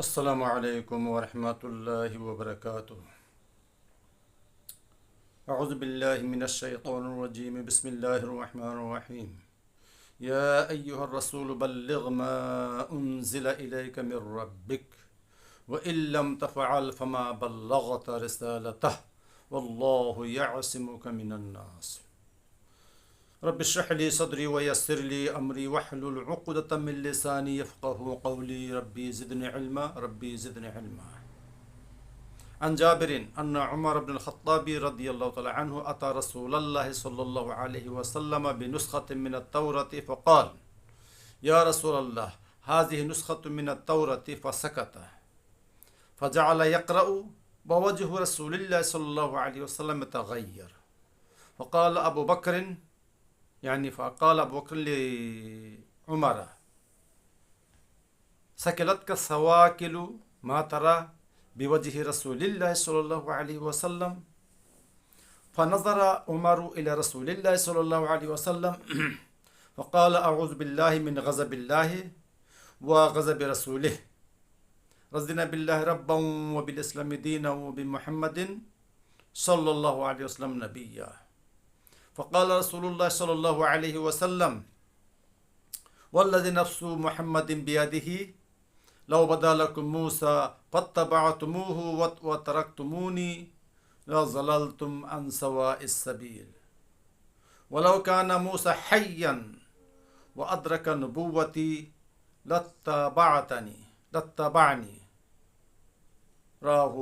السلام عليكم ورحمة الله وبركاته. أعوذ بالله من الشيطان الرجيم. بسم الله الرحمن الرحيم. يا أيها الرسول بلغ ما أنزل إليك من ربك وإن لم تفعل فما بلغت رسالته والله يعصمك من الناس. رب اشرح لي صدري ويسر لي أمري واحلل عقدة من لساني يفقه قولي. ربي زدني علما ربي زدني علما. عن جابر أن عمر بن الخطاب رضي الله تعالى عنه أتى رسول الله صلى الله عليه وسلم بنسخة من التوراة فقال: يا رسول الله هذه نسخة من التوراة، فسكت فجعل يقرأ ووجه رسول الله صلى الله عليه وسلم تغير. فقال أبو بكر لعمر: سكلتك سواكل ما ترى بوجه رسول الله صلى الله عليه وسلم. فنظر عمر إلى رسول الله صلى الله عليه وسلم فقال: أعوذ بالله من غضب الله وغضب رسوله. رضينا بالله ربا وبالإسلام دينا وبمحمد صلى الله عليه وسلم نبيا. فقال رسول الله صلى الله عليه وسلم: والذي نفس محمد بيده لو بدا لكم موسى فاتبعتموه وتركتموني لظللتم عن سواء السبيل. ولو كان موسى حيا وأدرك نبوتي لاتبعني. رواه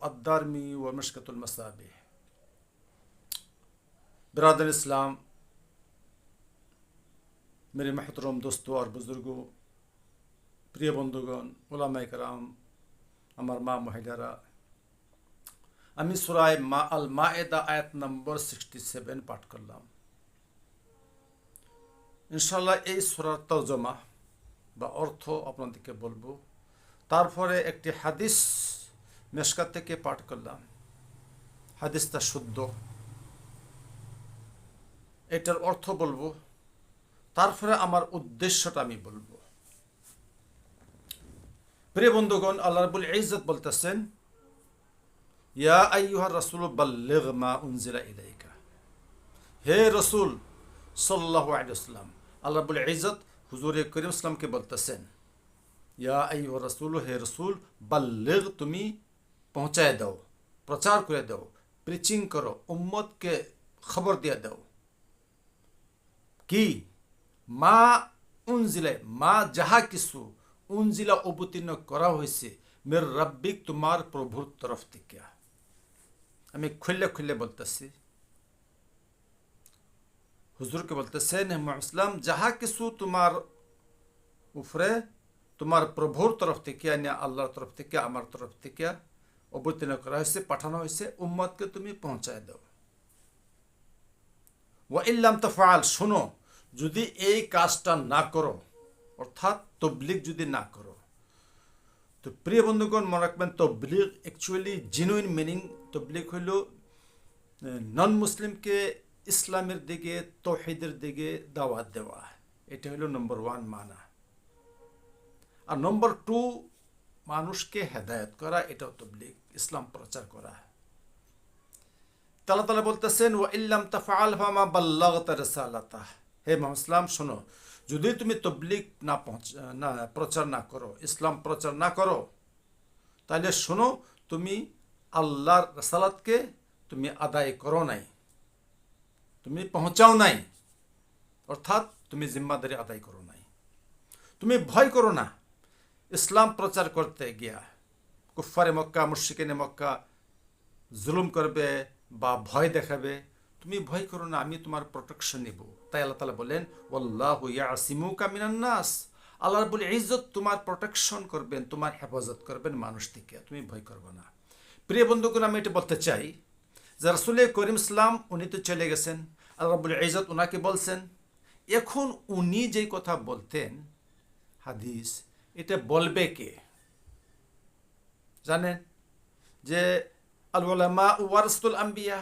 الدارمي ومشكة المصابيح. बिरादर इस्लाम, मेरे महतरम दोस्तों और बुजुर्गों, प्रिय बंधुगण, उलामाए कराम, আমার মা মহিলারা, আমি সূরা আল মায়েদা আয়াত নম্বর 67 পাঠ করলাম। ইনশাআল্লাহ এই সূরার তরজমা বা অর্থ আপনাদেরকে বলবো। তারপরে একটি হাদিস মিশকাত থেকে পাঠ করলাম। হাদিসটা শুদ্ধ, এটার অর্থ বলবো, তারপরে আমার উদ্দেশ্যটা আমি বলবো। প্রিয় বন্ধুগণ, আল্লাহ রাব্বুল ইজ্জত বলতেছেন, ইয়া আইয়ুহার রাসূল বাল্লিগ মা উনজিলা ইলাইকা। হে রাসূল সাল্লাল্লাহু আলাইহি ওয়াসাল্লাম, আল্লাহ রাব্বুল ইজ্জত হুজুরে করিম সাল্লামকে বলতেছেন, ইয়া আইয়ুহার রাসূল, হে রাসূল, বাল্লিগ, তুমি পৌঁছায় দাও, প্রচার করে দাও, প্রিচিং করো, উম্মতকে খবর দিয়ে দাও কি মা উনজিলা, মা যাহা কিছু উনজিলা অবতীর্ণ করা হয়েছে মের রাব্বিক, তোমার প্রভুর তরফ থেকে। আমি খুললে খুললে বলতেছি, হুজুরকে বলতেছেন, ইসলাম যাহা কিছু তোমার উপরে তোমার প্রভুর তরফ থেকে, আল্লাহর তরফ থেকে, আমার তরফ থেকে অবতীর্ণ করা হয়েছে, পাঠানো হয়েছে, উম্মতকে তুমি পৌঁছায় দাও। ওয়া ইল্লাম তাফআল, শোনো, যদি এই কাজটা না করো, অর্থাৎ তবলিগ যদি না করো, তো প্রিয় বন্ধুগণ মনে রাখবেন, তবলিগ অ্যাকচুয়ালি জেনুইন মিনিং তবলিগ হইল নন মুসলিমকে ইসলামের দিকে, তৌহিদের দিকে দাওয়াত দেওয়া। এটা হইল নম্বর 1 মানা। আর নম্বর 2 মানুষকে হেদায়েত করা, এটাও তবলিগ, ইসলাম প্রচার করা। আল্লাহ তাআলা বলতেছেন, ওয়া ইল্লাম তাফআল ফামা বাল্লাগতা রিসালাতাহ। হে মুহাম্মদ সাল্লাম, শোনো, যদি তুমি তবলিগ না প্রচার না করো, ইসলাম প্রচার না করো, তাহলে শোনো, তুমি আল্লাহর রিসালাতকে তুমি আদায় করো নাই, তুমি পৌঁছাও নাই, অর্থাৎ তুমি জিম্মাদারি আদায় করো নাই। তুমি ভয় করো না ইসলাম প্রচার করতে গিয়া কুফারে মক্কা, মুশরিকিনে মক্কা জুলুম করবে বা ভয় দেখাবে, তুমি ভয় করো না, আমি তোমার প্রোটেকশন নিব। তাই আল্লাহ তাআলা বলেন, ওয়াল্লাহু ইয়াসিমুকা মিনান নাস, আল্লাহ রাব্বুল ইজ্জত তোমার প্রোটেকশন করবেন, তোমার হেফাজত করবেন মানুষ থেকে, তুমি ভয় করবে না। প্রিয় বন্ধুগণ, আমি এটা বলতে চাই যে রাসূল করিম সাল্লাম উনি তো চলে গেছেন, আল্লাহ রাব্বুল ইজ্জত ওনাকে বলছেন, এখন উনি যেই কথা বলতেন হাদিস, এটা বলবে কে জানেন? যে আল উলামা ওয়ারাসাতুল আম্বিয়া,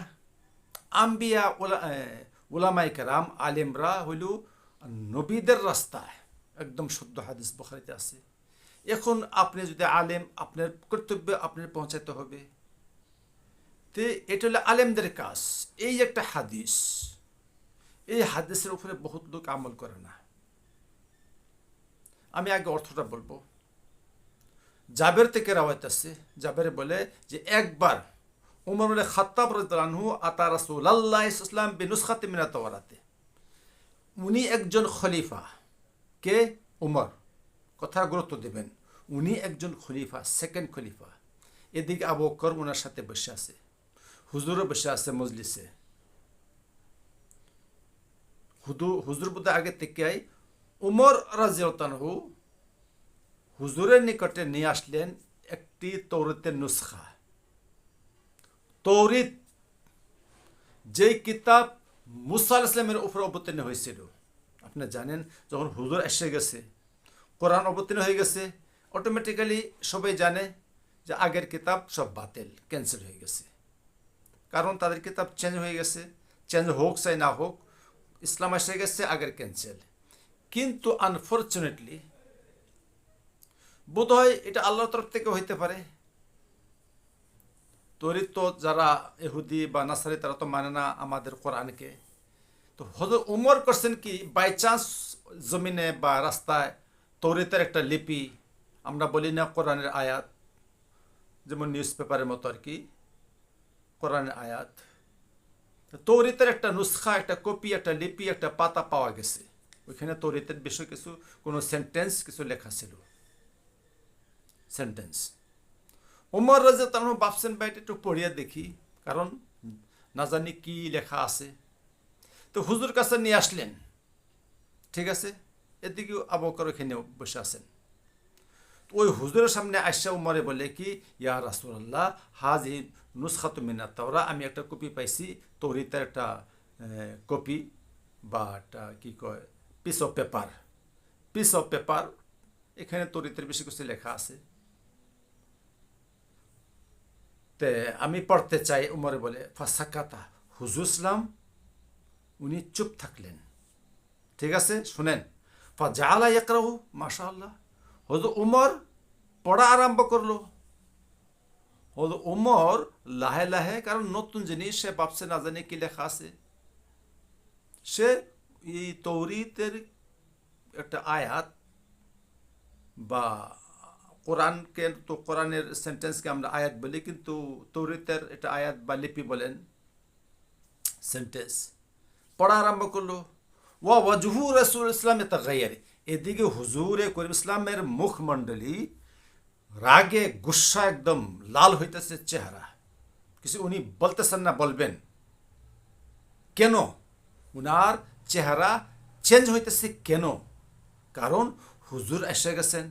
আম্বিয়া উলামায়ে কেরাম, আলেমরা হইল নবীদের রাস্তায়, একদম শুদ্ধ হাদিস বুখারীতে আছে। এখন আপনি যদি আলেম, আপনার কর্তব্য আপনার পৌঁছাতে হবে। তো এটা হলো আলেমদের কাজ। এই একটা হাদিস, এই হাদিসের উপরে বহুত লোক আমল করে না। আমি আগে অর্থটা বলবো। জাবের থেকে রাওয়াত আছে, জাবের বলে যে একবার উমর বলে খাত্তাব রাদিয়াল্লাহু আনহু আতা রাসূলুল্লাহ সাল্লাল্লাহু আলাইহি ওয়াসাল্লাম বিনুসখাতি মিনাত তাওরাতে। উনি একজন খলিফা। কে? উমর। কথা গুরুত্ব দেবেন, উনি একজন খলিফা, সেকেন্ড খলিফা। এদিকে আবু বকর ওনার সাথে বসে আছে, হুজুরও বসে আছে মজলিসে। হুজুর বোধহয় আগে থেকে উমর রাদিয়াল্লাহু আনহু হুজুরের নিকটে নিয়ে আসলেন একটি তৌরাতের নুসখা। তৌরিত, যেই কিতাব মুসা আলাইহিস সালামের উপর অবতীর্ণ হয়েছিল। আপনি জানেন, যখন হুজুর এসে গেছে, কোরআন অবতীর্ণ হয়ে গেছে, অটোমেটিক্যালি সবাই জানে যে আগের কিতাব সব বাতিল, ক্যান্সেল হয়ে গেছে। কারণ তাদের কিতাব চেঞ্জ হয়ে গেছে। চেঞ্জ হোক চাই না হোক, ইসলাম এসে গেছে, আগের ক্যান্সেল। কিন্তু আনফর্চুনেটলি বোধ হয় এটা আল্লাহর তরফ থেকে হইতে পারে। তৌরিত তো যারা ইহুদি বা নাসারি তারা তো মানে না আমাদের কোরআনকে। তো হযরত উমর করছেন কি, বাই চান্স জমিনে বা রাস্তায় তৌরিতের একটা লিপি, আমরা বলি না কোরআনের আয়াত, যেমন নিউজ পেপারের মতো আর কি, কোরআনের আয়াত, তৌরিতের একটা নুসখা, একটা কপি, একটা লিপি, একটা পাতা পাওয়া গেছে। ওইখানে তৌরিতের বিষয় কিছু, কোনো সেন্টেন্স কিছু লেখা ছিল, সেন্টেন্স। উমর রাদিয়াল্লাহু আনহু ভাবছেন ভাইটা একটু পড়িয়া দেখি, কারণ না জানি কি লেখা আছে। তো হুজুর কাছে নিয়ে আসলেন, ঠিক আছে। এদিকে আবু বকর ওখানে বসে আছেন। তো ওই হুজুরের সামনে আয়েশা উমরে বলে কি, ইয়া রাসূলুল্লাহ হাজি নুসখাতু মিনাত তাওরা, আমি একটা কপি পাইছি, তৌরিতের একটা কপি বা একটা কি কয় piece of paper, piece of paper, এখানে তৌরিতের বেশি কিছু লেখা আছে, তে আমি পড়তে চাই। উমরে বলে ফাসাকাতা, হুজুর ইসলাম উনি চুপ থাকলেন। ঠিক আছে, শুনেন। ফাজালা ইয়াকরাহু, মাশাআল্লাহ, হযরত উমর পড়া আরম্ভ করলো। হযরত উমর লাহে লাহে, কারণ নতুন জিনিস, সে ভাবছে না জানি কি লেখা আছে। সে এই তৌরিতের একটা আয়াত বা কোরআনকে, তো কোরআনের সেন্টেন্সকে আমরা আয়াত বলি, কিন্তু তৌরিতের এটা আয়াত বা লিপি বলেন, সেন্টেন্স পড়া আরম্ভ করলো। ওয়া ওয়াজহু রাসূল ইসলাম তাগায়্যার, এদিকে হুজুরে করিম ইসলামের মুখমণ্ডলী রাগে গুসা একদম লাল হইতেছে চেহারা। কিছু উনি বলতেছেন না, বলবেন কেন, উনার চেহারা চেঞ্জ হইতেছে কেন? কারণ হুজুর এসে গেছেন,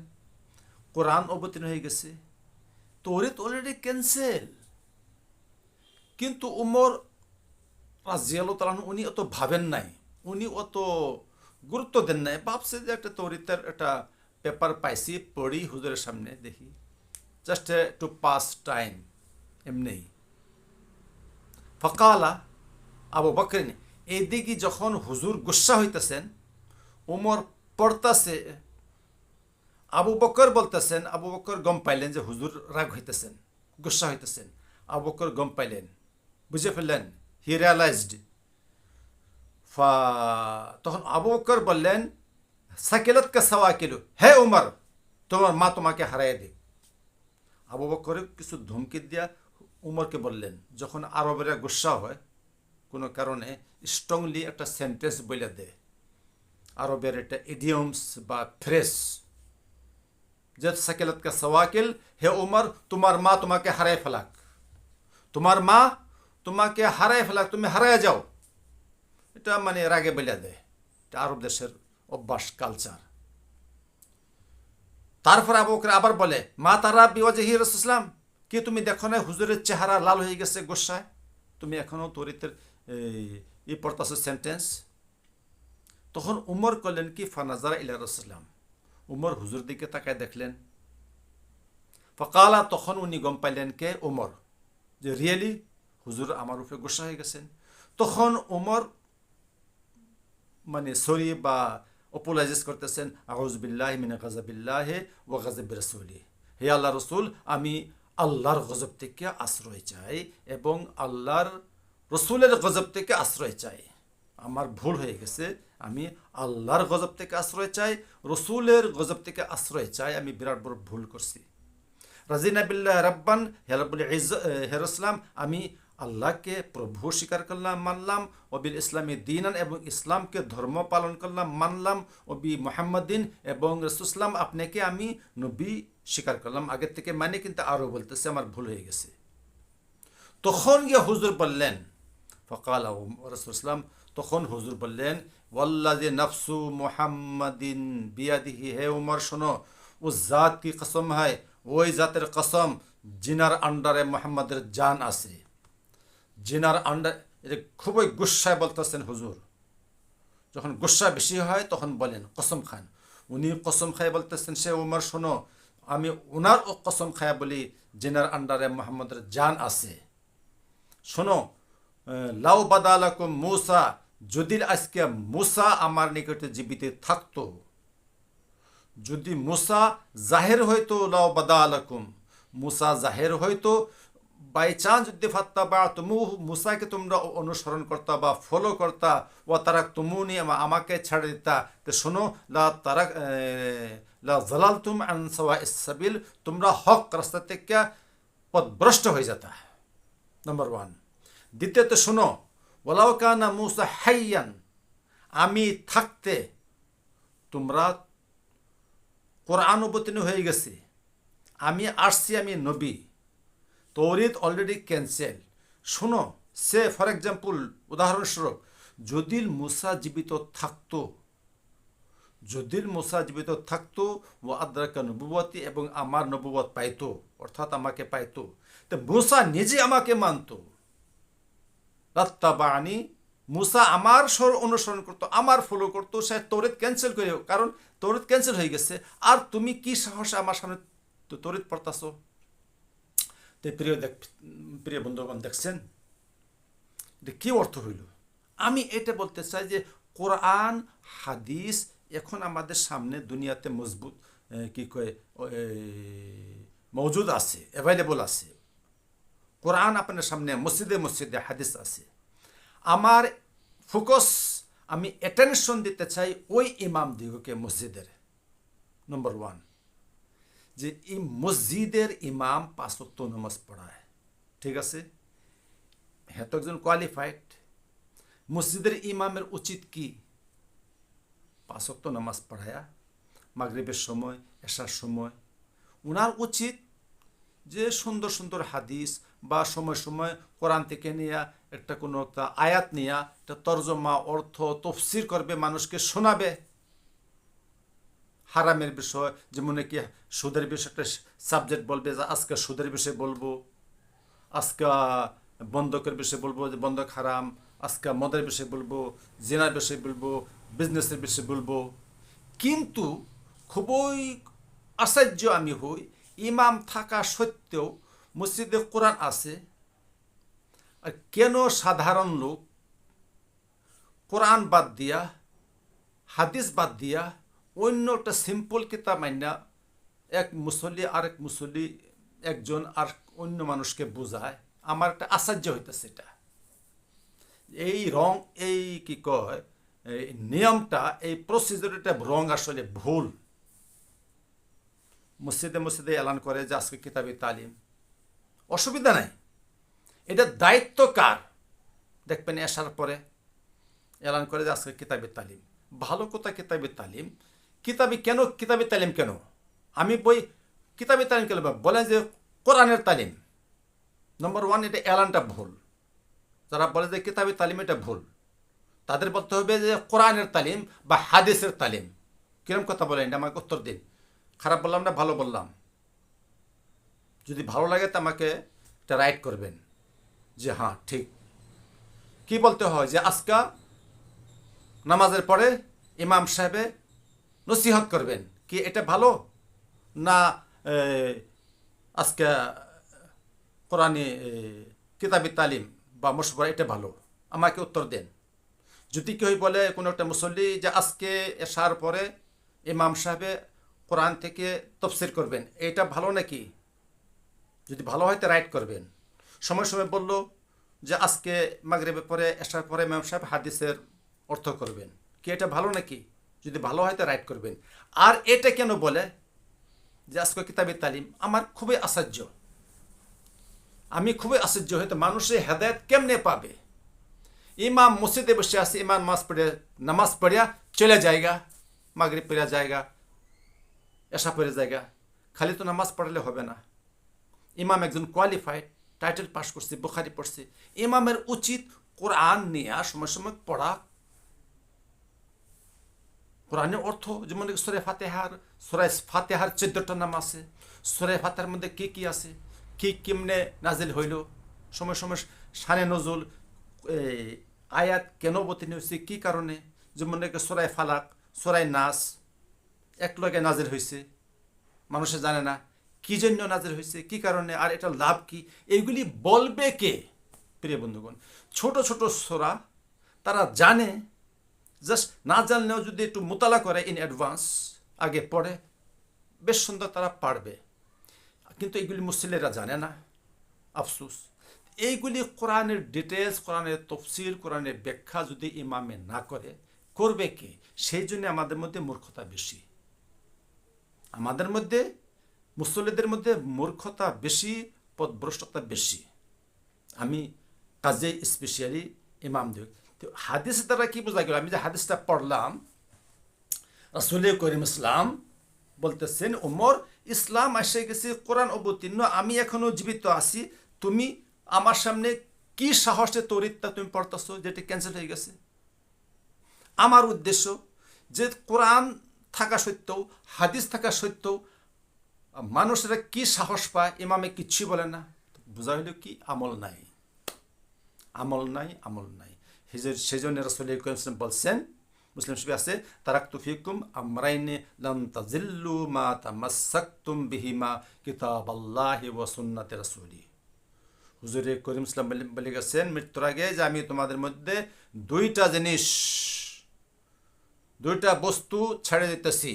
কোরআন অবতীর্ণ হয়ে গেছে, তৌরিত অলরেডি ক্যান্সেল। কিন্তু উমর রাদিয়াল্লাহু তাআলা উনি অত ভাবেন নাই, উনি অত গুরুত্ব দেন নাই। ভাবছে যে একটা তৌরিতের একটা পেপার পাইছি, পড়ি হুজুরের সামনে দেখি, জাস্ট টু পাস টাইম, এমনি। ফকালা আবু বকর, এইদিকে যখন হুজুর গুসা হইতেছেন, উমর পড়তাছে, আবু বকর বলতেছেন, আবু বকর গম পাইলেন যে হুজুর রাগ হইতেছেন, গুসা হইতেছেন। আবু বকর গম পাইলেন, বুঝে ফেললেন, হি রিয়ালাইজড। তখন আবু বকর বললেন, সাকিলাত কা সাওয়াকিলু, হে উমর, তোমার মা তোমাকে হারাই দিক। আবু বকর কিছু ধমকি দিয়া উমরকে বললেন, যখন আরবেরা গুসা হয় কোনো কারণে স্ট্রংলি একটা সেন্টেন্স বলে দেয়, আরবের একটা ইডিয়মস বা ফ্রেস, যে সাকিলাত কা সাওয়াকিল, হে উমর তোমার মা তোমাকে হারাই ফেলাক, তোমার মা তোমাকে হারাই ফেলাক, তুমি হারাই যাও। এটা মানে রাগে বলে দেয়, এটা আরব দেশের অভ্যাস, কালচার। তারপর আবু বকর আবার বলে, মা তারা বিওয়াজহি রাসূল ইসলাম, কি তুমি দেখো না হুজুরের চেহারা লাল হয়ে গেছে গোসায়, তুমি এখনো তৌরিতের পড়তাছো সেন্টেন্স। তখন উমর করলেন কি, ফানাজারা ইলা রাসূলিল্লাহ, উমর হুজুর দিকে তাকায় দেখলেন। ফকালা, তখন উনি গম পাইলেন কে, উমর, যে রিয়েলি হুজুর আমার উপরে গোসা হয়ে গেছেন। তখন উমর মানে সরি বা অপোলাইজিস করতেছেন, আউযু বিল্লাহি মিন গাযাবিল্লাহি ওয়া গাযাবি রাসূলি, হে আল্লাহ রসুল, আমি আল্লাহর গজব থেকে আশ্রয় চাই এবং আল্লাহর রসুলের গজব থেকে আশ্রয় চাই। আমার ভুল হয়ে গেছে, আমি আল্লাহর গজব থেকে আশ্রয় চাই, রসুলের গজব থেকে আশ্রয় চাই, আমি বিরাট বড় ভুল করছি। রাজিনা বিল্লাহ রাব্বান, হে রব্বুল হে ইসলাম, আমি আল্লাহকে প্রভু স্বীকার করলাম, মানলাম, ওবিল ইসলামী দিনান, এবং ইসলামকে ধর্ম পালন করলাম, মানলাম, ওবি মুহাম্মাদিন, এবং রসুলাম আপনাকে আমি নবী স্বীকার করলাম। আগের থেকে মানে কিন্তু আরও বলতেছে আমার ভুল হয়ে গেছে। তখন গিয়ে হুজুর বললেন, ফকাল রসুলাম, তখন হুজুর বললেন, ওয়াল্লাযী নাফসু মুহাম্মাদিন বিয়াদিহি, হে উমর শোনো, উস জাত কি কসম হয়, ওই জাতের কসম জিনার আন্ডারে মোহাম্মদের জান আছে। জিনার আন্ডার, এটা খুবই গুসায় বলতেছেন হুজুর। যখন গুসা বেশি হয় তখন বলেন কসম খান। উনি কসম খায় বলতেছেন, সে উমর শোনো, আমি ওনার ও কসম খায়া বলি, জিনার আন্ডারে মোহাম্মদের জান আছে। শোনো, লাউ বাদালাকুম মুসা, যদি আজকে মুসা আমার নিকটে জীবিত থাকতো, যদি মুসা জাহের হইতো, লাউ বাদালাকুম, মুসা জাহের হইতো, বাই চান্স যদি ফাত্তা বা তুমি মুসাকে তোমরা অনুসরণ করতা বা ফলো করতা, ও তারাক তুমুনি, আমাকে ছেড়ে দিতা, তো শোনো, লা তারাক লা জালালতুম আন সাওয়াইস সাবিল, তোমরা হক রাস্তা থেকে পথভ্রষ্ট হয়ে যেতা। নম্বর 1। দ্বিতীয়ত শোনো, ওয়ালাউ কানা মুসা হাইয়ান, আমি থাকতে তোমরা, কোরআন অবতীর্ণ হয়ে গেছে, আমি আসছি, আমি নবী, তৌরিত অলরেডি ক্যান্সেল। শোনো, সে ফর এক্সাম্পল, উদাহরণস্বরূপ, যদি মুসা জীবিত থাকতো, যদি মুসা জীবিত থাকতো, ও আদ্রাকা নবুয়তি, এবং আমার নবুয়ত পাইতো, অর্থাৎ আমাকে পাইতো, তো মুসা নিজে আমাকে মানতো, লাত্তাবানি, মুসা আমার অনুসরণ করতো, আমার ফলো করতো, সে তৌরিত ক্যান্সেল করে, কারণ তৌরিত ক্যান্সেল হয়ে গেছে। আর তুমি কি সাহসে আমার সামনে তৌরিত পড়তাছো? তো প্রিয় বন্ধুগণ, দেখছেন কি অর্থ হইল? আমি এটা বলতে চাই যে কোরআন হাদিস এখন আমাদের সামনে দুনিয়াতে মজবুত, কি কয়, মজুদ আছে, অ্যাভেলেবল আছে। কোরআন আপনার সামনে মসজিদে মসজিদে হাদিস আছে। আমার ফোকাস, আমি অ্যাটেনশন দিতে চাই ওই ইমাম দিগকে মসজিদের। নম্বর 1, যে এই মসজিদের ইমাম 5 ওয়াক্ত নামাজ পড়ায়, ঠিক আছে, হ্যাঁ, তো একজন কোয়ালিফাইড। মসজিদের ইমামের উচিত কি? 5 ওয়াক্ত নামাজ পড়ায়া, মাগরিবের সময়, এশার সময়। উনার উচিত যে সুন্দর সুন্দর হাদিস বা সময় সময় কোরআন থেকে নিয়ে একটা কোনো একটা আয়াত নিয়ে একটা তর্জমা, অর্থ, তফসির করবে, মানুষকে শোনাবে। হারামের বিষয়, যেমন কি সুদের বিষয় একটা সাবজেক্ট বলবে, যে আজকে সুদের বিষয়ে বলবো, আজকে বন্ধকের বিষয়ে বলবো যে বন্ধক হারাম, আজকে মদের বিষয়ে বলবো, জিনার বিষয়ে বলবো, বিজনেসের বিষয়ে বলবো। কিন্তু খুবই আশ্চর্য আমি হই, ইমাম থাকা সত্ত্বেও মসজিদে কোরআন আছে, আর কেন সাধারণ লোক কোরআন বাদ দিয়া, হাদিস বাদ দিয়া অন্য একটা সিম্পল কিতাব মাইনা এক মুসল্লি আরেক মুসল্লি, একজন আর অন্য মানুষকে বোঝায়? আমার একটা আশ্চর্য হইতেছে এটা। এই রং, এই কি কয়, এই নিয়মটা, এই প্রসিজারটা রং, আসলে ভুল। মসজিদে মসজিদে এলান করে যে আজকে কিতাবি তালিম, অসুবিধা নাই, এটা দায়িত্ব কার? দেখবেন আসার পরে এলান করে যে আজকে কিতাবি তালিম, ভালো কথা, কিতাবি তালিম। কিতাবি তালিম কেন? আমি বই কিতাবি তালিম কেন বলেন যে কোরআনের তালিম। নম্বর 1, এটা এলানটা ভুল। যারা বলে যে কিতাবি তালিম, এটা ভুল। তাদের বলতে হবে যে কোরআনের তালিম বা হাদিসের তালিম। কিরম কথা বলেন, এটা আমাকে উত্তর দিন। খারাপ বললাম না ভালো বললাম? যদি ভালো লাগে তো আমাকে এটা রাইট করবেন যে হ্যাঁ ঠিক। কি বলতে হয় যে আজকা নামাজের পরে ইমাম সাহেবে নসিহত করবেন, কি এটা ভালো না আজকে কোরআনে কিতাবি তালিম বা মশওয়ারা, এটা ভালো? আমাকে উত্তর দেন। যদি কেউ বলে কোনো একটা মুসল্লি যে আজকে এশার পরে ইমাম সাহেবে কোরআন থেকে তফসির করবেন, এটা ভালো নাকি? যদি ভালো হয় তো রাইট করবেন। সময় সময় বলল যে আজকে মাগরিবের পরে এশার পরে ইমাম সাহেব হাদিসের অর্থ করবেন, কি এটা ভালো নাকি? যদি ভালো হয় তো রাইট করবেন। আর এটা কেন বলে যে আজকে কিতাবে তালিম? আমার খুবই আশ্চর্য, আমি খুবই আশ্চর্য হয়তো মানুষের হেদায়েত কেমনে পাবে। ইমাম মসজিদে বসে আছে, ইমাম নামাজ পড়িয়া চলে যায়গা, মাগরিব পড়িয়া জায়গা, এশা পড়ে জায়গা। খালি তো নামাজ পড়লে হবে না। ইমাম একজন কোয়ালিফাইড, টাইটেল পাস করছে, বুখারি পড়ছে। ইমামের উচিত কোরআন নিয়ে সময় সময় পড়া, কোরআনের অর্থ, যেমন সূরা ফাতিহার 14টা নাম আছে। সূরা ফাতিহার মধ্যে কি কি আছে, কি কেমনে নাজিল হইল, সময় সময় শানে নজুল, আয়াত কেন অবতীর্ণ হয়েছে, কি কারণে। যেমন সূরা ফালাক, সূরা নাস একলগে নাজিল হয়েছে, মানুষে জানে না কি জন্য নাজিল হয়েছে, কি কারণে, আর এটা লাভ কি, এইগুলি বলবে কে? প্রিয় বন্ধুগণ, ছোট ছোট সূরা তারা জানে, জাস্ট না জানলেও যদি একটু মোতালা করে ইন অ্যাডভান্স, আগে পড়ে, বেশ সুন্দর তারা পারবে। কিন্তু এইগুলি মুসলিমেরা জানে না, আফসোস। এইগুলি কোরআনের ডিটেলস, কোরআনের তফসির, কোরআনের ব্যাখ্যা যদি ইমামে না করে, করবে কে? সেই জন্য আমাদের মধ্যে মূর্খতা বেশি, আমাদের মধ্যে মুসল্লিদের মধ্যে মূর্খতা বেশি, পথভ্রষ্টতা বেশি। আমি কাজে স্পেশালি ইমামদের তো হাদিস দ্বারা কি বোঝা গেল? আমি যে হাদিসটা পড়লাম, রাসূল করিম ইসলাম বলতেছেন, ওমর, ইসলাম এসে গেছে, কোরআন অবতীর্ণ, আমি এখনো জীবিত আছি, তুমি আমার সামনে কি সাহসে তরিতটা তুমি পড়তেছো, যেটা ক্যান্সেল হয়ে গেছে। আমার উদ্দেশ্য যে কোরআন থাকা সত্ত্বেও, হাদিস থাকা সত্ত্বেও মানুষেরা কি সাহস পায়, ইমামে কিচ্ছু বলে না। বোঝা হইল কি? আমল নাই, আমল নাই, আমল নাই। সেজন্য রাসূল বলছেন, মুসলিম শরীফে আছে, তারাকতু ফিকুম আমরাইনি লান তাজিল্লু মা তামাসসাকতুম বিহিমা কিতাবাল্লাহি ওয়া সুন্নাতি রাসূলি। হুজুর করিম ইসলাম বলে গেছেন মৃত্যুর আগে যে আমি তোমাদের মধ্যে দুইটা জিনিস, দুইটা বস্তু ছেড়ে দিতেছি,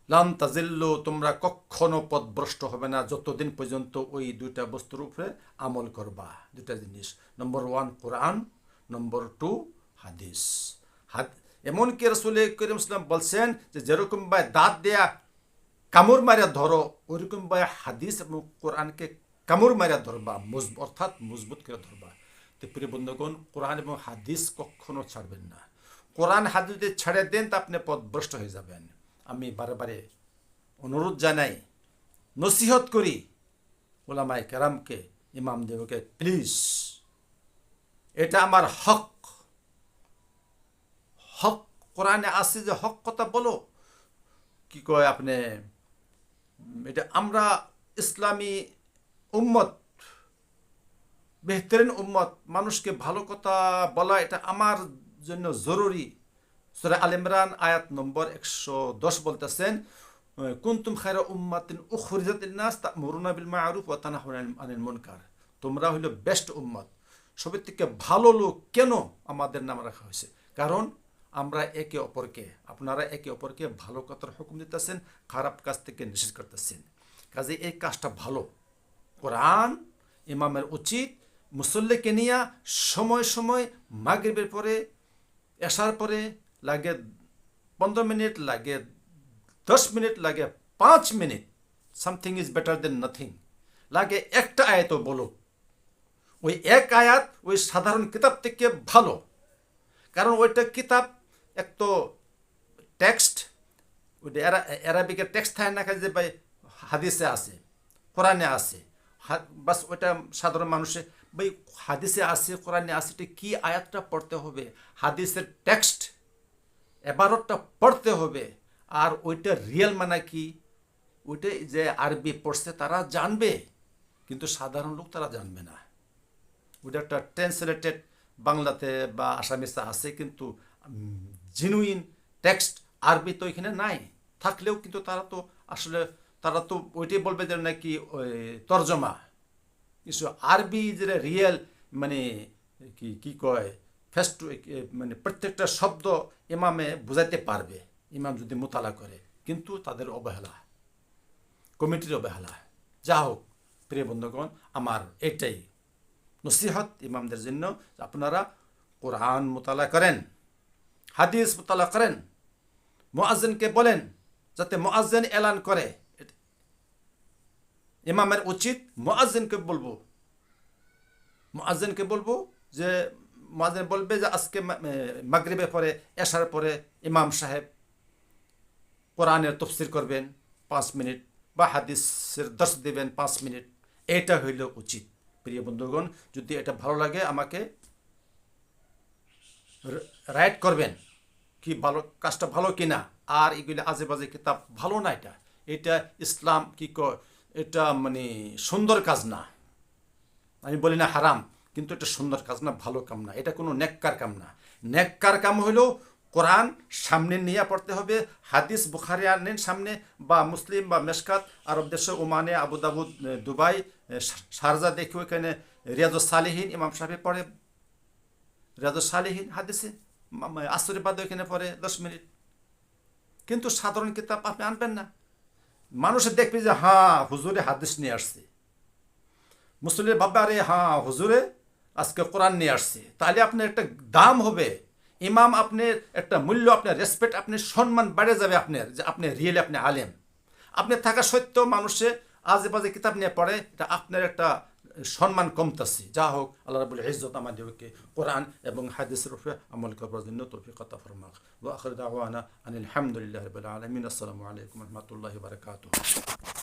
লান তাজিল্লু, তোমরা কখনো পথভ্রষ্ট হবে না যতদিন পর্যন্ত ওই দুইটা বস্তুর উপরে আমল করবা। দুইটা জিনিস, নম্বর 1 কোরআন, নম্বর 2 হাদিস। এমনকি রাসূল করিম ইসলাম বলছেন যে যেরকম ভাই দাঁত দেয়া কামড় মারিয়া ধরো, ওইরকম ভাই হাদিস এবং কোরআনকে কামড় মারিয়া ধরবা, অর্থাৎ মজবুত করে ধরবা। তো প্রিয় বন্ধুগণ, কোরআন এবং হাদিস কখনো ছাড়বেন না। কোরআন হাদিস যদি ছেড়ে দেন তা আপনি পথভ্রষ্ট হয়ে যাবেন। আমি বারে বারে অনুরোধ জানাই, নসিহত করি ওলামায়ে কেরামকে, ইমামদেরকে, প্লিজ, এটা আমার হক, হক কোরআনে আছে যে হক কথা বলো। কি কয় আপনি, এটা আমরা ইসলামী উম্মত, বেহতরিন উম্মত, মানুষকে ভালো কথা বলা এটা আমার জন্য জরুরি। সূরা আল ইমরান আয়াত নম্বর 110 বলতেছেন, কুনতুম খায়রা উম্মাতিন উখরিজাত লিন-নাস তা'মুরুনা বিল মা'রুফ ওয়া তানহাউনা আনিল মুনকার। তোমরা হইল বেস্ট উম্মত, সবার থেকে ভালো লোক। কেন আমাদের নাম রাখা হয়েছে? কারণ আমরা একে অপরকে, আপনারা একে অপরকে ভালো কথার হুকুম দিতেছেন, খারাপ কাজ থেকে নিষেধ করতেছেন। কাজে এই কাজটা ভালো। কোরআন ইমামের উচিত মুসল্লিকে নিয়ে সময় সময় মাগরিবের পরে, এশার পরে, লাগে 15 মিনিট, লাগে 10 মিনিট, লাগে 5 minute, something is better then nothing, লাগে একটা আয়াতও বলো, ওই এক আয়াত ওই সাধারণ কিতাব থেকে ভালো। কারণ ওইটা কিতাব এক তো টেক্সট, ওইটা অ্যারাবিকের টেক্সট থাকে না, যে ভাই হাদিসে আছে, কোরআনে আছে, বাস ওইটা সাধারণ মানুষে ভাই হাদিসে আছে, কোরআনে আছে, এটা কি আয়াতটা পড়তে হবে, হাদিসের টেক্সট এবারটা পড়তে হবে। আর ওইটা রিয়েল মানে কি, ওইটা যে আরবি পড়ছে তারা জানবে, কিন্তু সাধারণ লোক তারা জানবে না। ওইটা একটা ট্রান্সলেটেড বাংলাতে বা আসামিসে আছে, কিন্তু জেনুইন টেক্সট আরবি তো এখানে নাই। থাকলেও কিন্তু তারা তো আসলে তারা তো ওইটাই বলবে যে নাকি তর্জমা, কিছু আরবি যেটা রিয়েল মানে কি কয় ফেস টু মানে প্রত্যেকটা শব্দ ইমামে বুঝাইতে পারবে ইমাম যদি মোতালা করে, কিন্তু তাদের অবহেলা, কমিটির অবহেলা। যা হোক প্রিয় বন্ধুগণ, আমার এটাই নসিহত ইমামদের জন্য, আপনারা কোরআন মোতালা করেন, হাদিস মোতালা করেন, মুয়াজ্জিনকে বলেন যাতে মুয়াজ্জিন এলান করে। ইমামের উচিত মুয়াজ্জিনকে বলবো যে মুয়াজ্জিন বলবে যে আজকে মাগরিবের পরে এশার পরে ইমাম সাহেব কোরআনের তাফসীর করবেন 5 মিনিট, বা হাদিসের দর্শ দেবেন 5 মিনিট। এটা হইল উচিত। প্রিয় বন্ধুগণ, যদি এটা ভালো লাগে আমাকে রাইট করবেন কি ভালো, কাজটা ভালো কিনা। আর এগুলি আজে বাজে কিতাব ভালো না। এটা ইসলাম কি এটা মানে সুন্দর কাজ না। আমি বলি না হারাম, কিন্তু এটা সুন্দর কাজ না, ভালো কাম না, এটা কোনো নেককার কাম না। নেককার কাম হইল কোরআন সামনে নিয়ে পড়তে হবে, হাদিস বুখারি আনেন সামনে, বা মুসলিম বা মেশকাত, আরব দেশে ওমানে, আবু দাবুদ, দুবাই, শারজা দেখে ওইখানে রিয়াজুস সালিহিন ইমাম সাহেব পড়ে, রিয়াজুস সালিহিন হাদিসে আসরের বাদে ওইখানে পড়ে 10 মিনিট। কিন্তু সাধারণ কিতাব আপনি আনবেন না। মানুষের দেখবে যে হ্যাঁ হুজুরে হাদিস নিয়ে আসছে, মুসলিমের ভাববে আরে হ্যাঁ হুজুরে আজকে কোরআন নিয়ে আসছে, তাহলে আপনার একটা দাম হবে, ইমাম আপনার একটা মূল্য, আপনার রেসপেক্ট, আপনার সম্মান বেড়ে যাবে আপনার, যে আপনি রিয়েলি আপনি আলেম। আপনি থাকা সত্ত্বেও মানুষে আজে বাজে কিতাব নিয়ে পড়ে, এটা আপনার একটা সম্মান কমতেছে। যা হোক, আল্লাহ রাব্বুল ইজ্জত আমাদেরকে কোরআন এবং হাদিসের উপরে আমল করার জন্য তৌফিক আতা ফরমাক। ওয়া আখিরু দাওয়ানা আনিল হামদুলিল্লাহি রাব্বিল আলামিন। আসসালামু আলাইকুম ওয়া রাহমাতুল্লাহি ওয়া বারাকাতুহু।